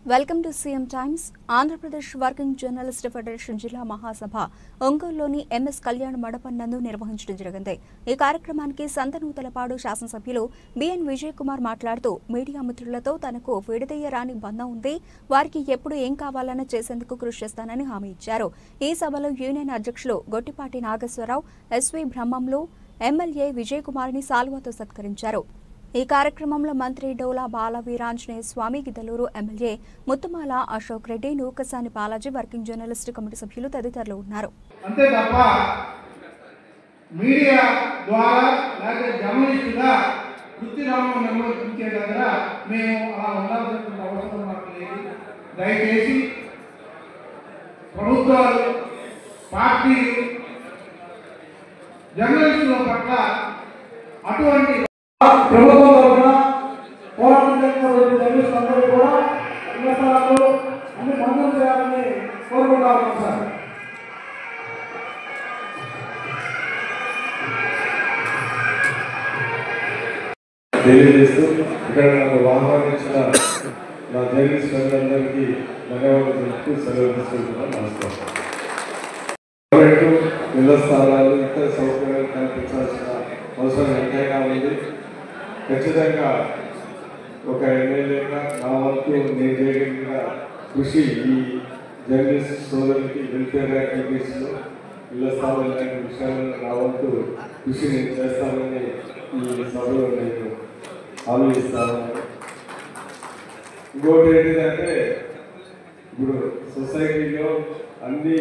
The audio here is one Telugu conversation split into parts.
Welcome to CM times. Andhra Pradesh working journalist federation జిల్లా మహాసభ ఒంగోలులోని ఎంఎస్ కళ్యాణ్ మండపం నందు నిర్వహించడం జరిగింది. ఈ కార్యక్రమానికి సంతనూతలపాడు శాసనసభ్యులు బిఎన్ విజయ్ కుమార్ మాట్లాడుతూ మీడియా మిత్రులతో తనకు విడదీయరాని బంధం ఉంది, వారికి ఎప్పుడు ఏం కావాలన్నా చేసేందుకు కృషి చేస్తానని హామీ ఇచ్చారు. ఈ సభలో యూనియన్ అధ్యక్షులు గొట్టిపాటి నాగేశ్వరరావు, ఎస్వి బ్రహ్మంలు, ఎమ్మెల్యే విజయ్ కుమార్ని సాల్వాతో సత్కరించారు. ఈ కార్యక్రమంలో మంత్రి Dola Bala Veeranjaneya Swamy, Giddalur MLA Muthumula Ashok Reddy, Nookasani Balaji, working journalist committee సభ్యులు తదితరులు ఉన్నారు. అంతే తప్ప మీడియా ద్వారా లేకపోతే జర్నలిస్టుగా వృత్తి రంగం నిర్వహించే దగ్గర మేము అలా ఉండాల్సిన అవసరం మాకు లేదు. దయచేసి ప్రభుత్వాలు, పార్టీలు జర్నలిస్టుల పట్ల అటువంటి ప్రభుత్వం తరఫున పోరాటం చేస్తున్నటువంటి జర్నలిస్టులు అందరూ కూడా ఇళ్ల స్థలాలు అన్ని మంజూరు చేయాలని కోరుకుంటా ఉన్నాం సార్. తెలియజేస్తూ ఇక్కడ నాకు ఆహ్వానించిన నా జర్నలిస్ట్ అందరికీ ధన్యవాదాలు తెలుపుతూ సెలవు తీసుకుంటున్నాను. నమస్కారం. ఇళ్ల స్థలాలు, ఇతర సౌకర్యాలు కల్పించాల్సిన అవసరం ఎంతైనా ఉంది. ఖచ్చితంగా ఒక ఎమ్మెల్యేగా నా వంతు నేను చేయగలిగిన కృషి ఈ జర్నలిస్ట్ సోదరులకి వెల్ఫేర్ యాక్టివిటీస్లో ఇళ్ల స్థలాలు ఇలాంటి విషయాలను నా వంతు కృషి నేను చేస్తానని ఈ సభలో నేను హామీ ఇస్తాను. ఇంకోటి ఏంటిదంటే, ఇప్పుడు సొసైటీలో అన్ని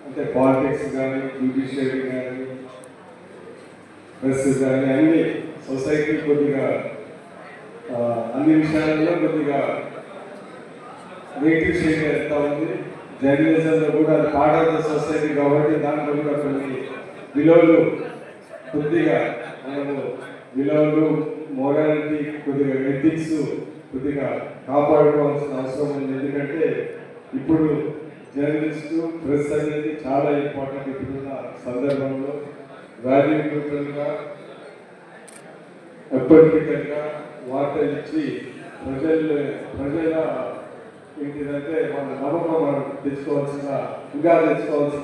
అంటే పాలిటిక్స్ కానీ, జ్యుడిషియరీ కానీ, ప్రెస్ కానీ అన్ని సొసైటీ కొద్దిగా అన్ని విషయాలలో కొద్దిగా నెగిటివ్ షేడ్ వేస్తూ ఉంది. జర్నలిజంలో కూడా అది పార్ట్ ఆఫ్ ద సొసైటీ కాబట్టి దాంట్లో కూడా కొన్ని విలువలు కొద్దిగా మనము విలువలు, మోరాలిటీ, కొద్దిగా ఎథిక్స్ కొద్దిగా కాపాడుకోవాల్సిన అవసరం ఉంది. ఎందుకంటే ఇప్పుడు జర్నలిస్టు, ప్రెస్ అనేది చాలా ఇంపార్టెంట్. ఇప్పుడున్న సందర్భంలో వాల్యూ న్యూట్రల్గా, ఎప్పటికల్గా వార్తలు ఇచ్చి ప్రజల ఏంటిదంటే మన నమ్మకం మనం తెచ్చుకోవాల్సిన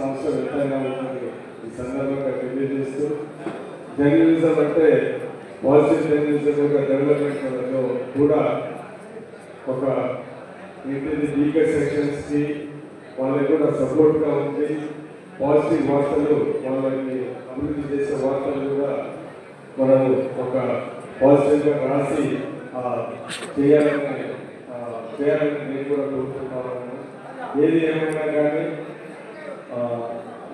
అవసరం ఎంతైనా ఉంటుంది. ఈ సందర్భంగా తెలియజేస్తూ జర్నలిజం అంటే పాజిటివ్ జర్నలిజం ఒక డెవలప్మెంట్లో కూడా ఒక ఏంటిది వీకర్ సెక్షన్స్కి వాళ్ళకి కూడా సపోర్ట్గా ఉంది. పాజిటివ్ వార్తలు, వాళ్ళని అభివృద్ధి చేసే వార్తలు కూడా మనము ఒక పాజిటివ్గా రాసి చేయాలని నేను కూడా కోరుకుంటున్నాను. ఏది ఏమైనా కానీ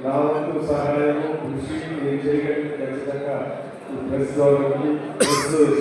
నా వంతు సహాయము, కృషి నేను చేయగలిగిన ఖచ్చితంగా ఈ ప్రెస్